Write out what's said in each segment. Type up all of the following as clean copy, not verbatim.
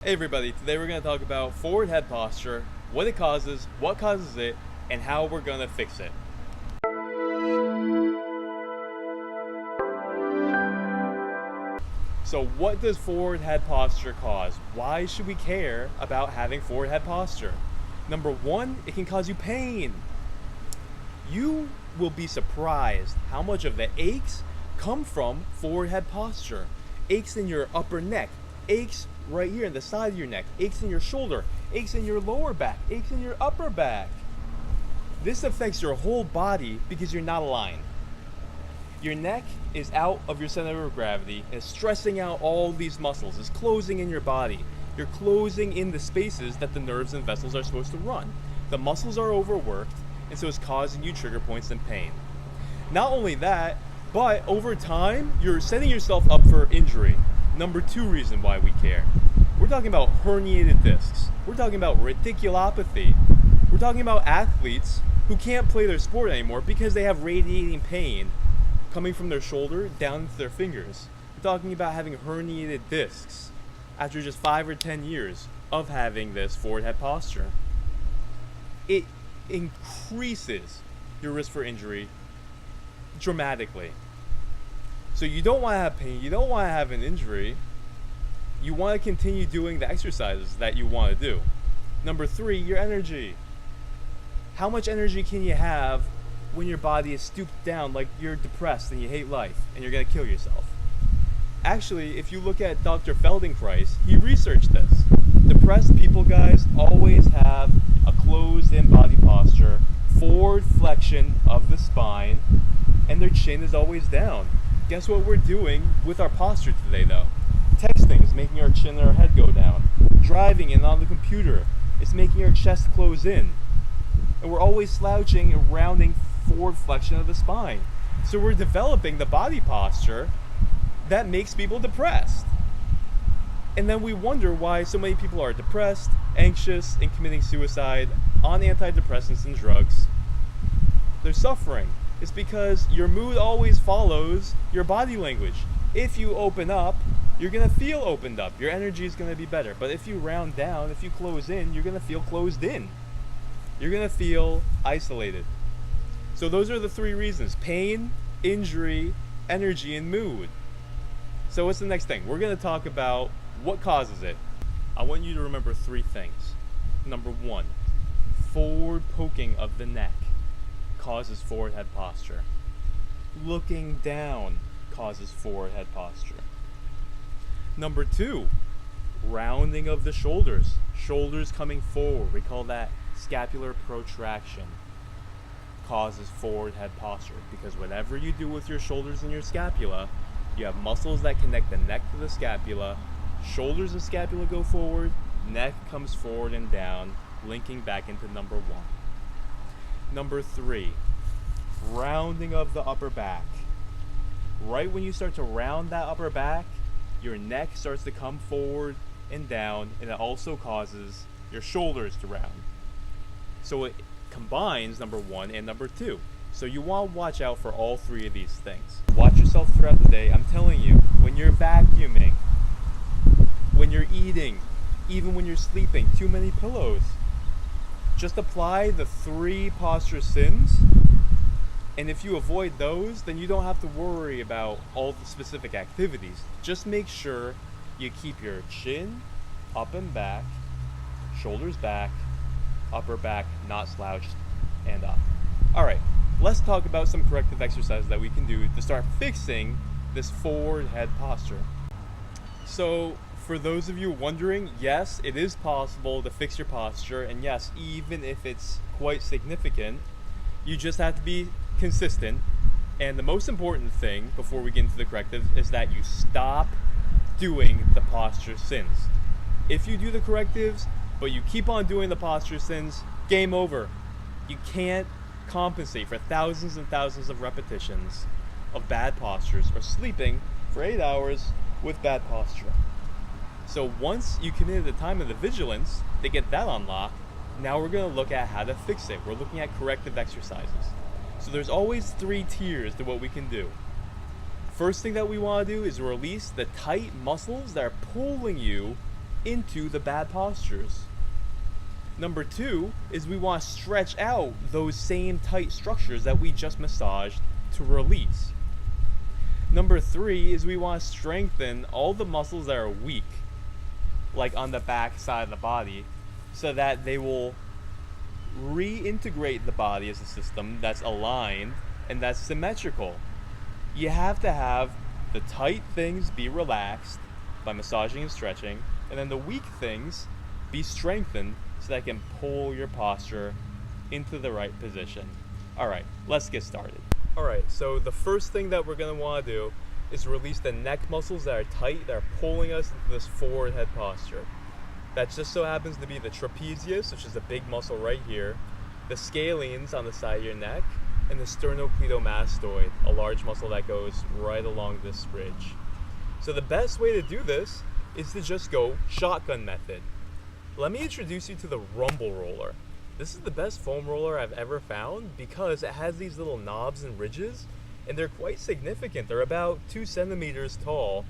Hey everybody, today we're going to talk about forward head posture, what it causes, what causes it, and how we're going to fix it. So what does forward head posture cause? Why should we care about having forward head posture? Number one, it can cause you pain. You will be surprised how much of the aches come from forward head posture. Aches in your upper neck, aches right here in the side of your neck, aches in your shoulder, aches in your lower back, aches in your upper back. This affects your whole body because you're not aligned. Your neck is out of your center of gravity and is stressing out all these muscles. It's closing in your body. You're closing in the spaces that the nerves and vessels are supposed to run. The muscles are overworked, and so it's causing you trigger points and pain. Not only that, but over time, you're setting yourself up for injury. Number two reason why we care. We're talking about herniated discs. We're talking about radiculopathy. We're talking about athletes who can't play their sport anymore because they have radiating pain coming from their shoulder down into their fingers. We're talking about having herniated discs after just 5 or 10 years of having this forward head posture. It increases your risk for injury dramatically. So you don't want to have pain, you don't want to have an injury. You want to continue doing the exercises that you want to do. Number three, your energy. How much energy can you have when your body is stooped down like you're depressed and you hate life and you're going to kill yourself? Actually, if you look at Dr. Feldenkrais, he researched this. Depressed people, guys, always have a closed-in body posture, forward flexion of the spine, and their chin is always down. Guess what we're doing with our posture today, though? Texting is making our chin and our head go down. Driving and on the computer is making our chest close in. And we're always slouching and rounding forward flexion of the spine. So we're developing the body posture that makes people depressed. And then we wonder why so many people are depressed, anxious, and committing suicide on antidepressants and drugs. They're suffering. It's because your mood always follows your body language. If you open up, you're going to feel opened up. Your energy is going to be better. But if you round down, if you close in, you're going to feel closed in. You're going to feel isolated. So those are the three reasons: pain, injury, energy, and mood. So what's the next thing? We're going to talk about what causes it. I want you to remember three things. Number one, forward poking of the neck causes forward head posture. Looking down causes forward head posture. Number two, rounding of the shoulders. Shoulders coming forward. We call that scapular protraction. Causes forward head posture, because whatever you do with your shoulders and your scapula, you have muscles that connect the neck to the scapula. Shoulders and scapula go forward, neck comes forward and down, linking back into number one. Number three, rounding of the upper back. Right when you start to round that upper back, your neck starts to come forward and down, and it also causes your shoulders to round. So it combines number one and number two. So you want to watch out for all three of these things. Watch yourself throughout the day. I'm telling you, when you're vacuuming, when you're eating, even when you're sleeping, too many pillows. Just apply the three posture sins, and if you avoid those, then you don't have to worry about all the specific activities. Just make sure you keep your chin up and back, shoulders back, upper back not slouched, and up. Alright, let's talk about some corrective exercises that we can do to start fixing this forward head posture. So, for those of you wondering, yes, it is possible to fix your posture, and yes, even if it's quite significant, you just have to be consistent. And the most important thing before we get into the corrective is that you stop doing the posture sins. If you do the correctives, but you keep on doing the posture sins, game over. You can't compensate for thousands and thousands of repetitions of bad postures or sleeping for 8 hours with bad posture. So once you committed the time and the vigilance to get that unlocked, now we're going to look at how to fix it. We're looking at corrective exercises. So there's always 3 tiers to what we can do. First thing that we want to do is release the tight muscles that are pulling you into the bad postures. Number 2 is we want to stretch out those same tight structures that we just massaged to release. Number 3 is we want to strengthen all the muscles that are weak, like on the back side of the body, so that they will reintegrate the body as a system that's aligned and that's symmetrical. You have to have the tight things be relaxed by massaging and stretching, and then the weak things be strengthened so that can pull your posture into the right position. Alright, let's get started. Alright, so the first thing that we're going to want to do is release the neck muscles that are tight, that are pulling us into this forward head posture. That just so happens to be the trapezius, which is the big muscle right here, the scalenes on the side of your neck, and the sternocleidomastoid, a large muscle that goes right along this ridge. So the best way to do this is to just go shotgun method. Let me introduce you to the rumble roller. This is the best foam roller I've ever found because it has these little knobs and ridges, and they're quite significant. They're about 2 centimeters tall,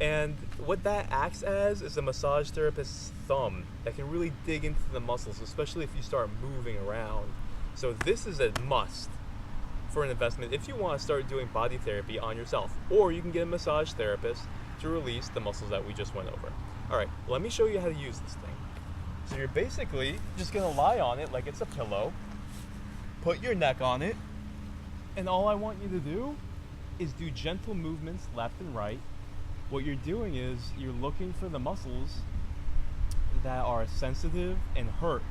and what that acts as is a massage therapist's thumb that can really dig into the muscles, especially if you start moving around. So this is a must for an investment if you want to start doing body therapy on yourself, or you can get a massage therapist to release the muscles that we just went over. Alright, let me show you how to use this thing. So you're basically just going to lie on it like it's a pillow, put your neck on it, and all I want you to do is do gentle movements left and right. What you're doing is you're looking for the muscles that are sensitive and hurt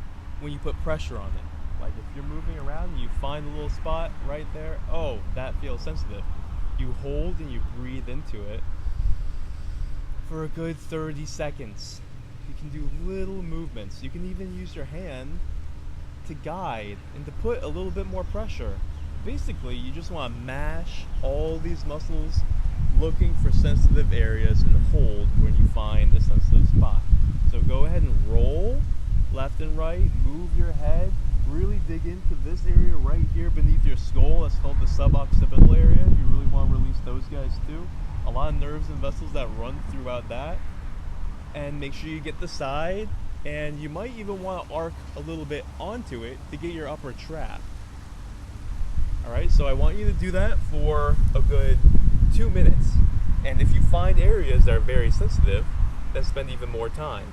when you put pressure on it. Like if you're moving around and you find a little spot right there, oh, that feels sensitive. You hold and you breathe into it for a good 30 seconds. You can do little movements. You can even use your hand to guide and to put a little bit more pressure. Basically, you just want to mash all these muscles, looking for sensitive areas, and hold when you find a sensitive spot. So go ahead and roll left and right, move your head, really dig into this area right here beneath your skull. That's called the suboccipital area. You really want to release those guys too. A lot of nerves and vessels that run throughout that. And make sure you get the side, and you might even want to arc a little bit onto it to get your upper trap. Alright, so I want you to do that for a good 2 minutes. And if you find areas that are very sensitive, then spend even more time.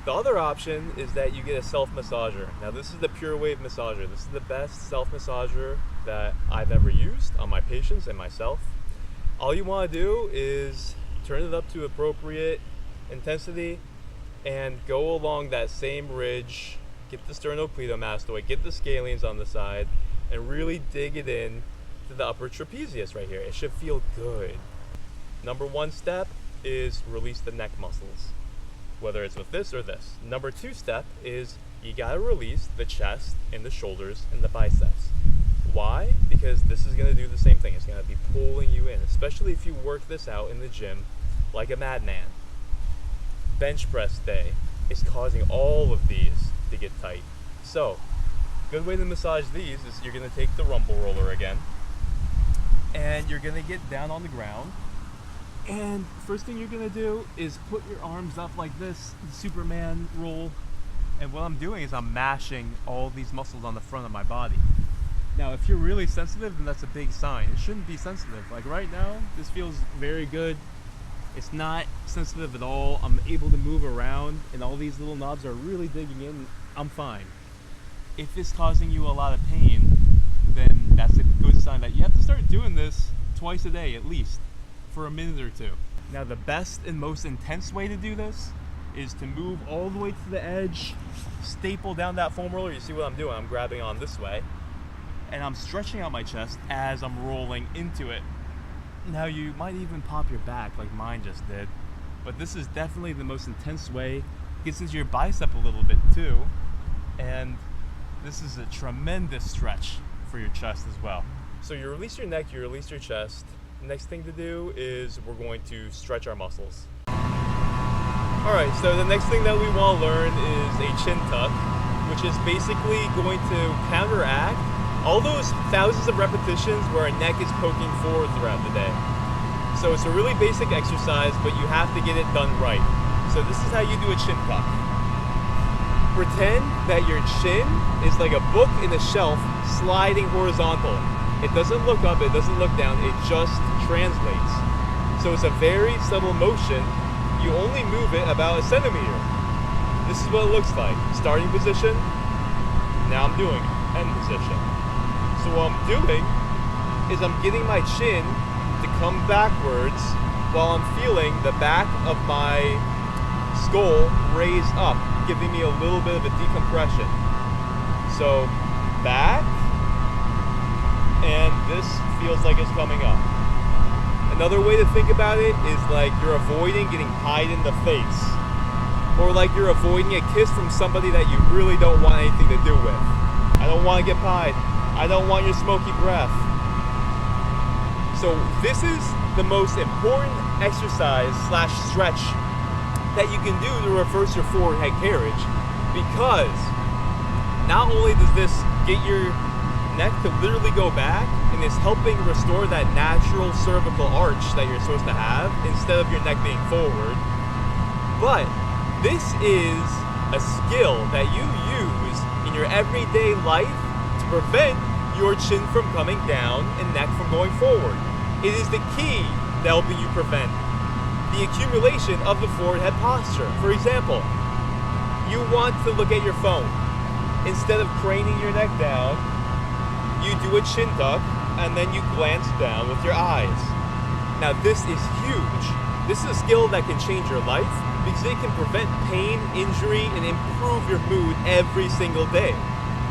The other option is that you get a self-massager. Now this is the Pure Wave massager. This is the best self-massager that I've ever used on my patients and myself. All you want to do is turn it up to appropriate intensity and go along that same ridge, get the sternocleidomastoid, get the scalenes on the side, and really dig it in to the upper trapezius right here. It should feel good. Number 1 step is release the neck muscles, whether it's with this or this. Number 2 step is you gotta release the chest and the shoulders and the biceps. Why? Because this is gonna do the same thing. It's gonna be pulling you in, especially if you work this out in the gym like a madman. Bench press day is causing all of these to get tight. So, good way to massage these is you're going to take the rumble roller again, and you're going to get down on the ground, and first thing you're going to do is put your arms up like this, the Superman roll, and what I'm doing is I'm mashing all these muscles on the front of my body. Now if you're really sensitive, then that's a big sign. It shouldn't be sensitive. Like right now, this feels very good. It's not sensitive at all. I'm able to move around, and all these little knobs are really digging in. I'm fine. If it's causing you a lot of pain, then that's a good sign that you have to start doing this twice a day at least for a minute or 2. Now the best and most intense way to do this is to move all the way to the edge, staple down that foam roller. You see what I'm doing? I'm grabbing on this way, and I'm stretching out my chest as I'm rolling into it. Now you might even pop your back like mine just did, but this is definitely the most intense way. Gets into your bicep a little bit too, and this is a tremendous stretch for your chest as well. So you release your neck, you release your chest. The next thing to do is we're going to stretch our muscles. Alright, so the next thing that we want to learn is a chin tuck, which is basically going to counteract all those thousands of repetitions where our neck is poking forward throughout the day. So it's a really basic exercise, but you have to get it done right. So this is how you do a chin tuck. Pretend that your chin is like a book in a shelf sliding horizontal. It doesn't look up, it doesn't look down, it just translates. So it's a very subtle motion. You only move it about a centimeter. This is what it looks like. Starting position, now I'm doing end position. So what I'm doing is I'm getting my chin to come backwards while I'm feeling the back of my skull raise up, giving me a little bit of a decompression. So back, and this feels like it's coming up. Another way to think about it is like you're avoiding getting pied in the face, or like you're avoiding a kiss from somebody that you really don't want anything to do with. I don't want to get pied. I don't want your smoky breath. So this is the most important exercise / stretch that you can do to reverse your forward head carriage, because not only does this get your neck to literally go back and is helping restore that natural cervical arch that you're supposed to have instead of your neck being forward, but this is a skill that you use in your everyday life to prevent your chin from coming down and neck from going forward. It is the key to helping you prevent the accumulation of the forward head posture. For example, you want to look at your phone. Instead of craning your neck down, you do a chin tuck and then you glance down with your eyes. Now this is huge. This is a skill that can change your life because it can prevent pain, injury, and improve your mood every single day.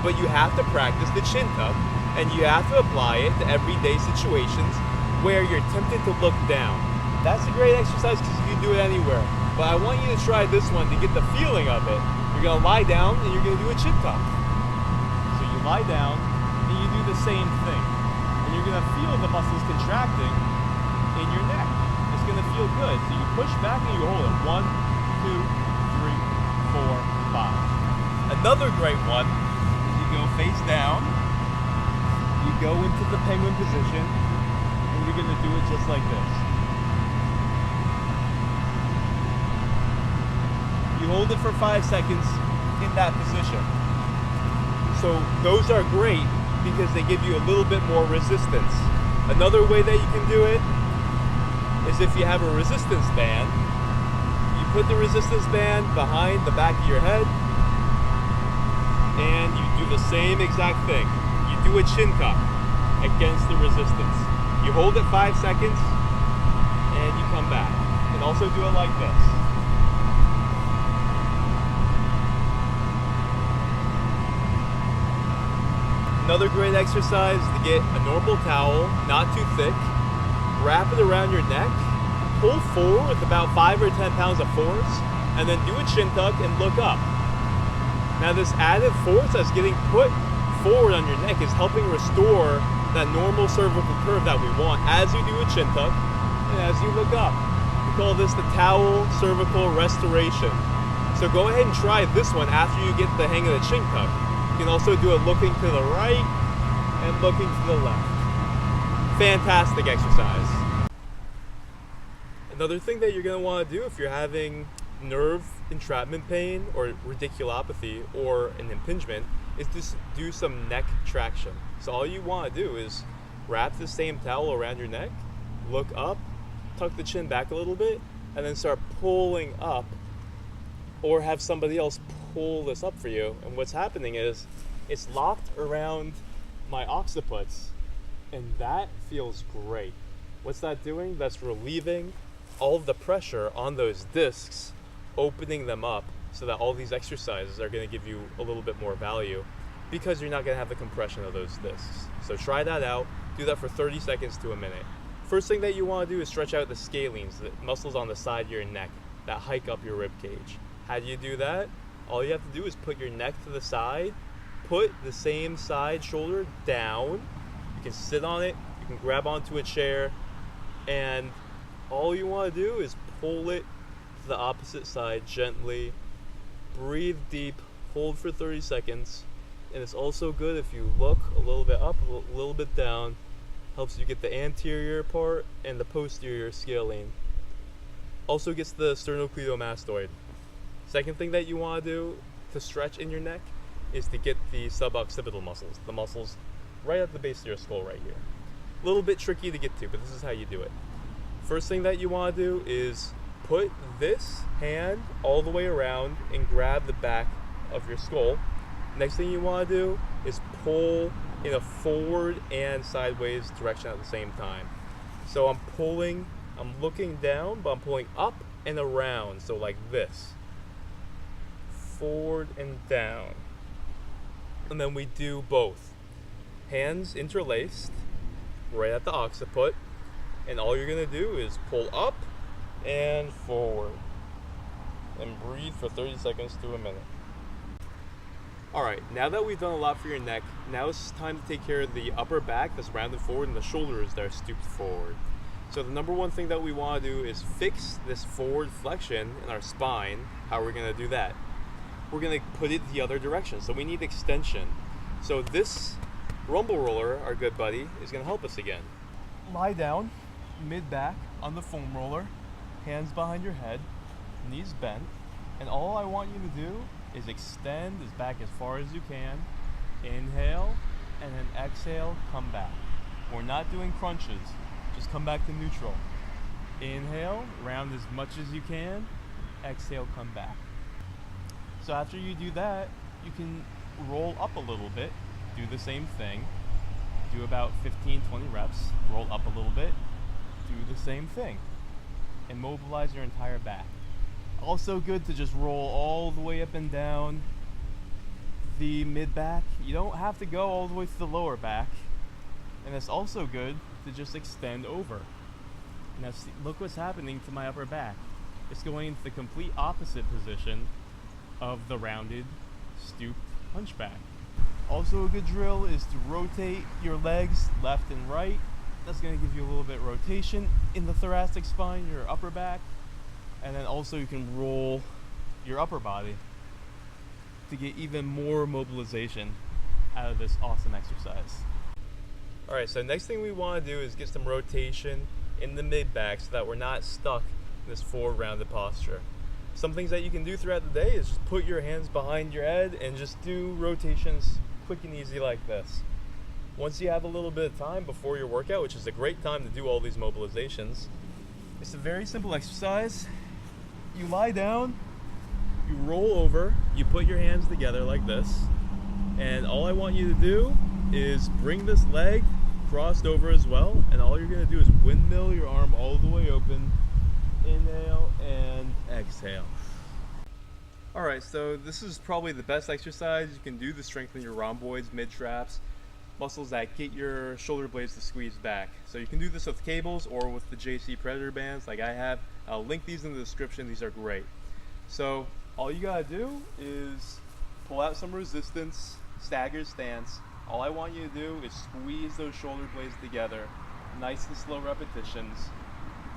But you have to practice the chin tuck, and you have to apply it to everyday situations where you're tempted to look down. That's a great exercise because you can do it anywhere. But I want you to try this one to get the feeling of it. You're gonna lie down and you're gonna do a chin tuck. So you lie down and you do the same thing. And you're gonna feel the muscles contracting in your neck. It's gonna feel good. So you push back and you hold it. 1, 2, 3, 4, 5. Another great one is you go face down, you go into the penguin position, and you're gonna do it just like this. You hold it for 5 seconds in that position. So those are great because they give you a little bit more resistance. Another way that you can do it is if you have a resistance band, you put the resistance band behind the back of your head and you do the same exact thing. You do a chin tuck against the resistance. You hold it 5 seconds and you come back. And also do it like this. Another great exercise is to get a normal towel, not too thick, wrap it around your neck, pull forward with about 5 or 10 pounds of force, and then do a chin tuck and look up. Now this added force that's getting put forward on your neck is helping restore that normal cervical curve that we want as you do a chin tuck and as you look up. We call this the towel cervical restoration. So go ahead and try this one after you get the hang of the chin tuck. You can also do it looking to the right and looking to the left. Fantastic exercise. Another thing that you're going to want to do if you're having nerve entrapment pain or radiculopathy or an impingement is just do some neck traction. So all you want to do is wrap the same towel around your neck, look up, tuck the chin back a little bit, and then start pulling up, or have somebody else pull this up for you. And what's happening is it's locked around my occipits, and that feels great. What's that doing? That's relieving all of the pressure on those discs, opening them up so that all these exercises are going to give you a little bit more value because you're not going to have the compression of those discs. So try that out. Do that for 30 seconds to a minute. First thing that you want to do is stretch out the scalenes, the muscles on the side of your neck that hike up your rib cage. How do you do that? All you have to do is put your neck to the side, put the same side shoulder down. You can sit on it, you can grab onto a chair, and all you want to do is pull it to the opposite side gently. Breathe deep, hold for 30 seconds. And it's also good if you look a little bit up, a little bit down. Helps you get the anterior part and the posterior scalene. Also gets the sternocleidomastoid. Second thing that you want to do to stretch in your neck is to get the suboccipital muscles, the muscles right at the base of your skull right here. A little bit tricky to get to, but this is how you do it. First thing that you want to do is put this hand all the way around and grab the back of your skull. Next thing you want to do is pull in a forward and sideways direction at the same time. So I'm looking down, but I'm pulling up and around, so like this. Forward and down. And then we do both. Hands interlaced, right at the occiput, and all you're gonna do is pull up and forward. And breathe for 30 seconds to a minute. Alright, now that we've done a lot for your neck, now it's time to take care of the upper back that's rounded forward and the shoulders that are stooped forward. So the number one thing that we want to do is fix this forward flexion in our spine. How are we going to do that? We're going to put it the other direction, so we need extension. So this rumble roller, our good buddy, is going to help us again. Lie down, mid-back on the foam roller, hands behind your head, knees bent, and all I want you to do is extend as back as far as you can. Inhale, and then exhale, come back. We're not doing crunches. Just come back to neutral. Inhale, round as much as you can. Exhale, come back. So after you do that, you can roll up a little bit. Do the same thing. Do about 15, 20 reps. Roll up a little bit. Do the same thing. And mobilize your entire back. Also good to just roll all the way up and down the mid-back. You don't have to go all the way to the lower back. And it's also good to just extend over. Now see, look what's happening to my upper back. It's going into the complete opposite position of the rounded, stooped hunchback. Also a good drill is to rotate your legs left and right. That's going to give you a little bit of rotation in the thoracic spine, your upper back. And then also you can roll your upper body to get even more mobilization out of this awesome exercise. Alright, so next thing we want to do is get some rotation in the mid-back so that we're not stuck in this forward rounded posture. Some things that you can do throughout the day is just put your hands behind your head and just do rotations quick and easy like this. Once you have a little bit of time before your workout, which is a great time to do all these mobilizations, it's a very simple exercise. You lie down, you roll over, you put your hands together like this, and all I want you to do is bring this leg crossed over as well, and all you're going to do is windmill your arm all the way open. Inhale and exhale. Alright, so this is probably the best exercise you can do to strengthen your rhomboids, mid-traps, muscles that get your shoulder blades to squeeze back. So you can do this with cables or with the JC Predator bands like I have. I'll link these in the description. These are great. So all you gotta do is pull out some resistance, staggered stance. All I want you to do is squeeze those shoulder blades together, nice and slow repetitions.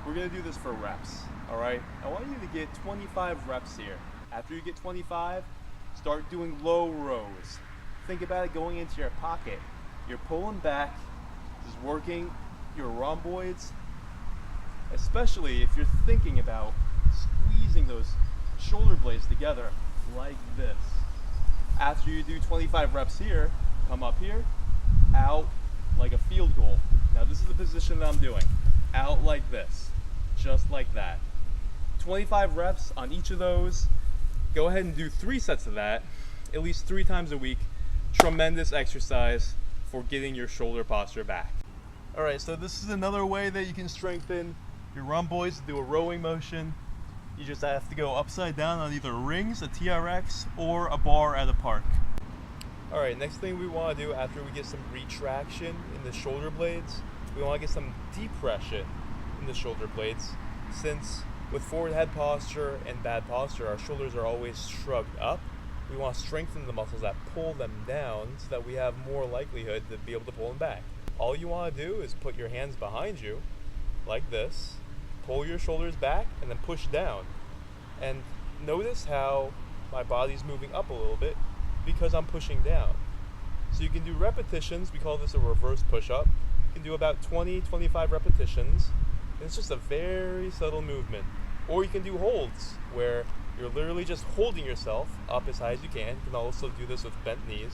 We're gonna do this for reps, all right? I want you to get 25 reps here. After you get 25, start doing low rows. Think about it going into your pocket. You're pulling back, just working your rhomboids, especially if you're thinking about squeezing those shoulder blades together like this. After you do 25 reps here, come up here, out like a field goal. Now this is the position that I'm doing. Out like this, just like that. 25 reps on each of those. Go ahead and do 3 sets of that, at least 3 times a week. Tremendous exercise for getting your shoulder posture back. Alright, so this is another way that you can strengthen your rhomboids. Do a rowing motion. You just have to go upside down on either rings, a TRX, or a bar at a park. Alright, next thing we want to do after we get some retraction in the shoulder blades, we want to get some depression in the shoulder blades. Since with forward head posture and bad posture, our shoulders are always shrugged up. We want to strengthen the muscles that pull them down so that we have more likelihood to be able to pull them back. All you want to do is put your hands behind you, like this, pull your shoulders back, and then push down. And notice how my body's moving up a little bit because I'm pushing down. So you can do repetitions. We call this a reverse push-up. You can do about 20, 25 repetitions. And it's just a very subtle movement. Or you can do holds, where you're literally just holding yourself up as high as you can. You can also do this with bent knees,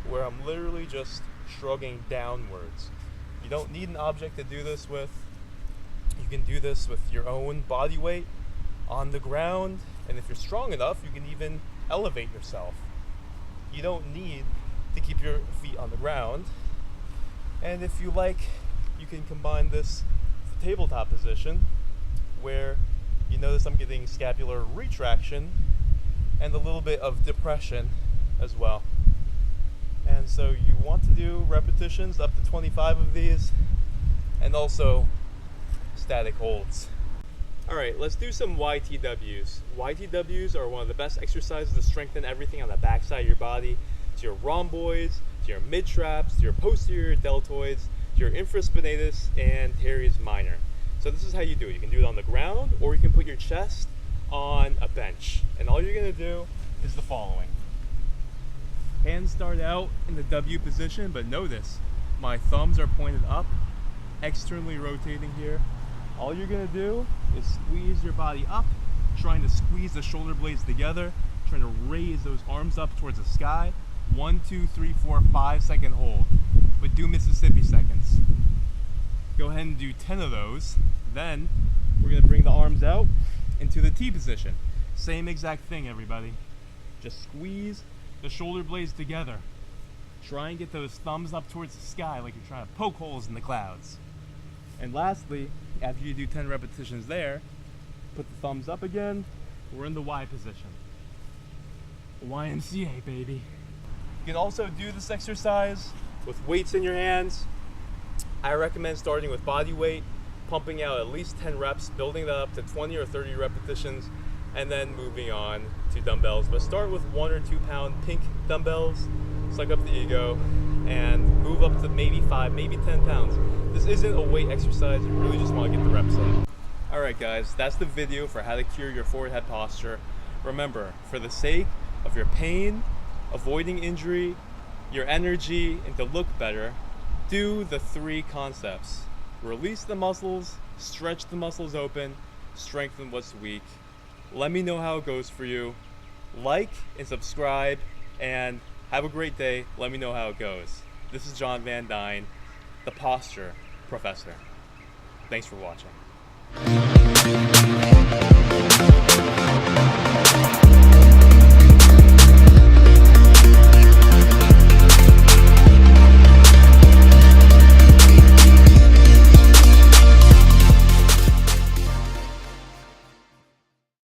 where I'm literally just shrugging downwards. You don't need an object to do this with. You can do this with your own body weight on the ground, and if you're strong enough, you can even elevate yourself. You don't need to keep your feet on the ground. And if you like, you can combine this with the tabletop position, where you notice I'm getting scapular retraction and a little bit of depression as well. And so you want to do repetitions up to 25 of these, and also static holds. All right, let's do some YTWs. YTWs are one of the best exercises to strengthen everything on the backside of your body, to your rhomboids, to your mid-traps, to your posterior deltoids, to your infraspinatus and teres minor. So this is how you do it. You can do it on the ground, or you can put your chest on a bench. And all you're gonna do is the following. Hands start out in the W position, but notice my thumbs are pointed up, externally rotating here. All you're gonna do is squeeze your body up, trying to squeeze the shoulder blades together, trying to raise those arms up towards the sky. 1, 2, 3, 4, 5 second hold, but do Mississippi seconds. Go ahead and do 10 of those. Then we're gonna bring the arms out into the T position. Same exact thing, everybody. Just squeeze the shoulder blades together. Try and get those thumbs up towards the sky like you're trying to poke holes in the clouds. And lastly, after you do 10 repetitions there, put the thumbs up again. We're in the Y position. YMCA, baby. You can also do this exercise with weights in your hands. I recommend starting with body weight, pumping out at least 10 reps, building that up to 20 or 30 repetitions, and then moving on to dumbbells. But start with 1 or 2 pound pink dumbbells, suck up the ego, and move up to maybe 5, maybe 10 pounds. This isn't a weight exercise, you really just want to get the reps in. Alright guys, that's the video for how to cure your forward head posture. Remember, for the sake of your pain, avoiding injury, your energy, and to look better, do the 3 concepts. Release the muscles, stretch the muscles open, strengthen what's weak. Let me know how it goes for you. Like and subscribe, and have a great day. Let me know how it goes. This is John Van Dyne, the Posture Professor. Thanks for watching.